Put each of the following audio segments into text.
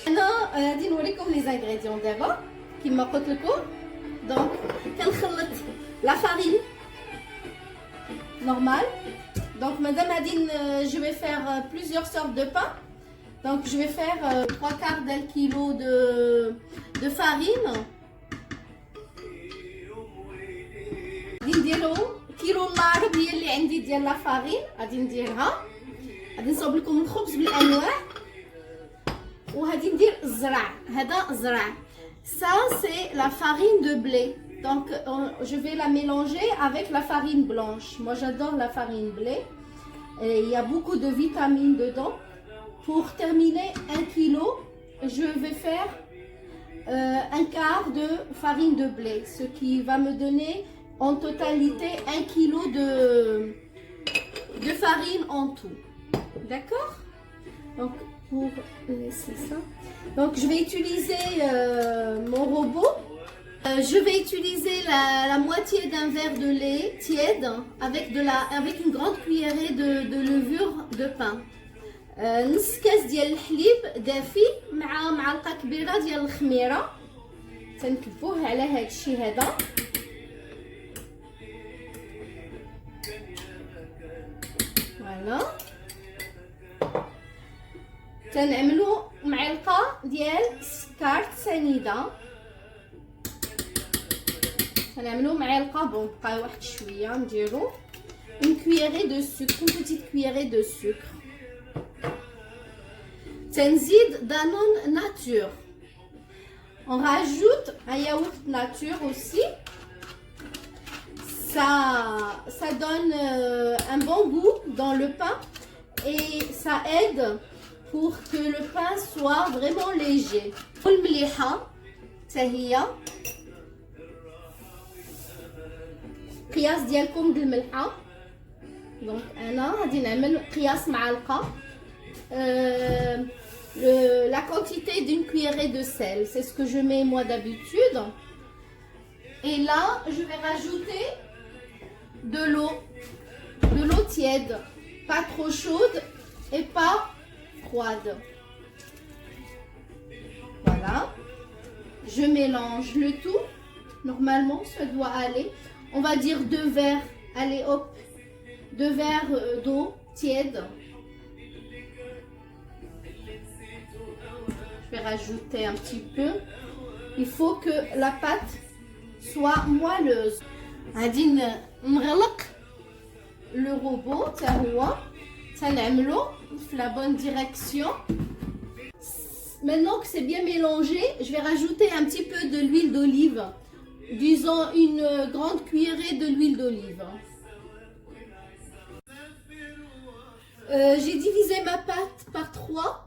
انا غادي نوريكم لي زانغريديون دابا كما قلت لكم. دونك كنخلط لا فارين normal. Donc madame Adine, je vais faire plusieurs sortes de pain. Donc je vais faire 3/4 d'un kilo de farine. غادي نديرو كيلو العربيه اللي عندي ديال لا فارين، غادي نديرها. غادي نصاوب لكم الخبز بالانواع، وغادي ندير الزرع. هذا الزرع. Ça c'est la farine de blé. Donc je vais la mélanger avec la farine blanche. Moi j'adore la farine blé. Et il y a beaucoup de vitamines dedans. Pour terminer 1 kilo, je vais faire 1/4 de farine de blé, ce qui va me donner en totalité 1 kilo de farine en tout. D'accord? Donc pour laisser ça. Donc je vais utiliser mon robot. Je vais utiliser la moitié d'un verre de lait tiède avec une grande cuillerée de levure de pain. نص كاس ديال الحليب دافي مع معلقه كبيره ديال الخميره. تنكبوه على هذا الشيء هذا. فوالا. تنعملو معلقه ديال سكر سنيده. تنعملو معلقه بون بقى واحد شويه نديرو une cuillerée de sucre, une petite cuillerée de sucre. تنزيد دانون nature. On rajoute un yaourt nature aussi. Ça donne un bon goût dans le pain et ça aide pour que le pain soit vraiment léger. والمليحة حتى هي قياس ديالكم د الملحة. دونك انا غادي نعمل قياس معلقة. La quantité d'une cuillerée de sel, c'est ce que je mets moi d'habitude. Et là, je vais rajouter de l'eau tiède, pas trop chaude et pas froide. Voilà, je mélange le tout. Normalement, ça doit aller. On va dire 2 verres, allez hop, 2 verres d'eau tiède. Je vais rajouter un petit peu. Il faut que la pâte soit moelleuse. غادي نغلق le robot حتى هو تنعملو في la bonne direction. Maintenant que c'est bien mélangé, je vais rajouter un petit peu de l'huile d'olive. Disons une grande cuillerée de l'huile d'olive. J'ai divisé ma pâte par 3.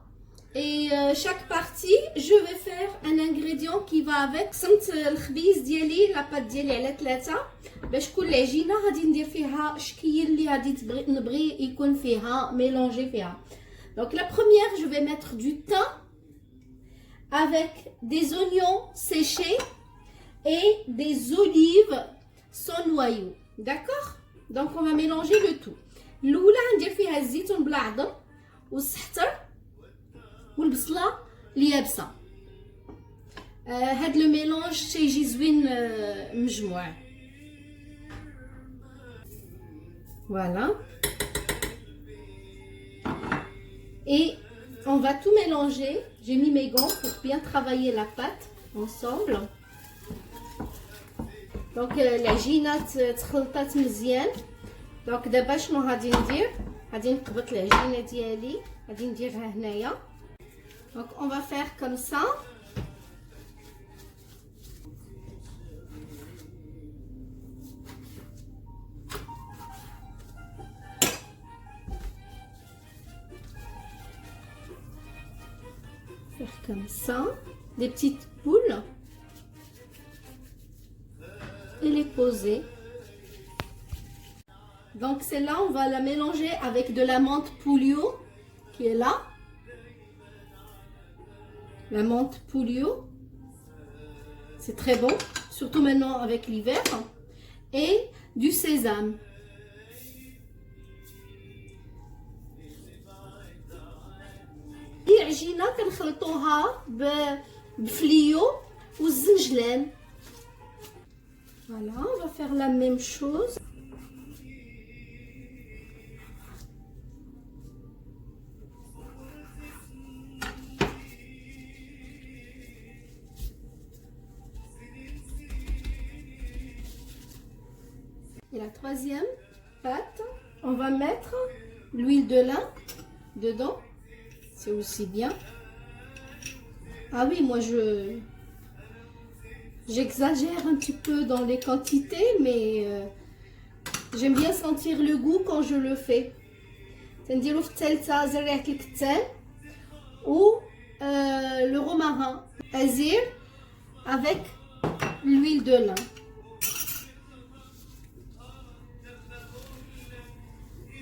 Et chaque partie, je vais faire un ingrédient qui va avec. قسمت الخبيز ديالي لاباط ديالي على 3 باش كل عجينه غادي ندير فيها الشكل اللي غادي نبغي يكون فيها ميلونجي فيها. Donc la première, je vais mettre du thym avec des oignons séchés et des olives sans noyau. D'accord? Donc on va mélanger le tout. الاولى غندير فيها الزيتون بلا عظم والسحتر والبصله اليابسه. هاد لو ميلونج تيجي زوين مجموع. Voilà. Et on va tout mélanger. J'ai mis mes gants pour bien travailler la pâte ensemble. Donc العجينه تخلطات مزيان. دونك دابا شنو غادي ندير؟ غادي نقبط العجينه ديالي، غادي نديرها هنايا. Donc on va faire comme ça. Faire comme ça, des petites boules et les poser. Donc celle-là, on va la mélanger avec de la menthe Pouliot qui est là. La menthe Pouliot, c'est très bon, surtout maintenant avec l'hiver. Et du sésame. هي عجينة كنخلطوها بفليو والزنجلان. Voilà, on va faire la même chose. Et la troisième pâte, on va mettre l'huile de lin dedans. C'est aussi bien. Ah oui, moi j'exagère un petit peu dans les quantités, mais j'aime bien sentir le goût quand je le fais. تنديرو في الثالثة زريعة الكتان ou le romarin azir avec l'huile de lin.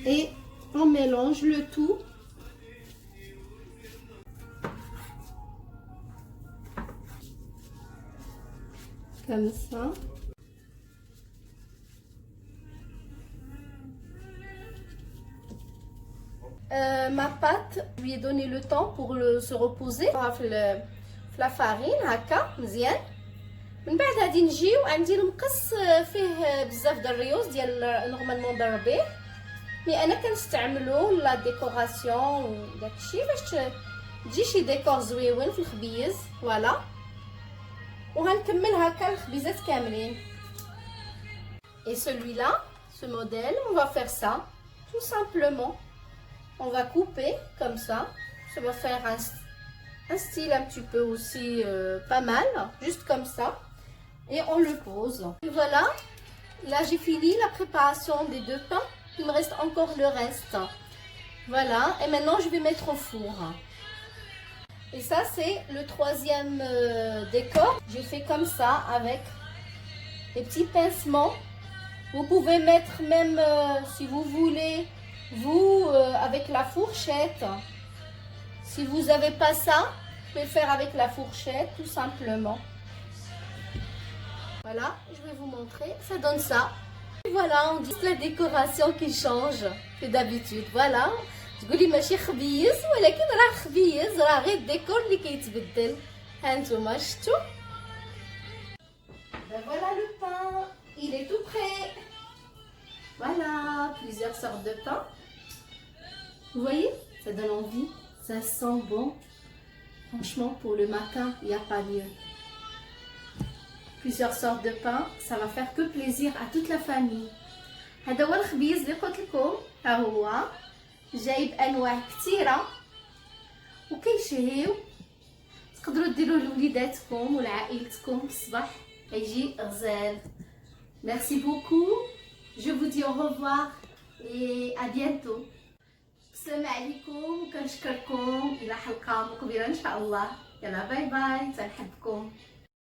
Et on mélange le tout. Comme ça. Ma pâte, je lui ai donné le temps pour se reposer. في la farine هكا مزيان. من بعد غادي نجيو عندي المقص فيه بزاف د الريوز ديال نورمالمون ضربيه، مي انا كنستعملو لا ديكوراسيون وداكشي باش تجي شي ديكور زويون في الخبيز. فوالا، وغنكمل هكا الخبيزات كاملين. Et celui-là, ce modèle, on va faire ça tout simplement. On va couper comme ça. Ça va faire un style un petit peu aussi pas mal, juste comme ça. Et on le pose. Et voilà, là j'ai fini la préparation des deux pains. Il me reste encore le reste. Voilà, et maintenant je vais mettre au four. Et ça c'est le troisième décor. J'ai fait comme ça avec des petits pincements. Vous pouvez mettre même si vous voulez, vous avec la fourchette. Si vous n'avez pas ça, vous pouvez le faire avec la fourchette tout simplement. Voilà, je vais vous montrer, ça donne ça. Et voilà, on dit la décoration qui change que d'habitude. Voilà, تقولي ماشي خبيز ولكن راه خبيز، راه غير الديكور اللي كيتبدل. هانتوما شفتوا. Ben voilà le pain, il est tout prêt. Voilà, plusieurs sortes de pain. Vous voyez, ça donne envie, ça sent bon. Franchement, pour le matin, il n'y a pas mieux. Plusieurs sortes de pain, ça va faire que plaisir à toute la famille. هذا هو الخبيز اللي قلت لكم، ها هو جايب انواع كثيره وكيشهيو. تقدروا ديروه لوليداتكم ولعائلتكم في الصباح، يجي غزال. Merci beaucoup. Je vous dis au revoir et à bientôt. السلام عليكم وكنشكركم الى حلقه مقبله ان شاء الله. يلا باي باي، تنحبكم.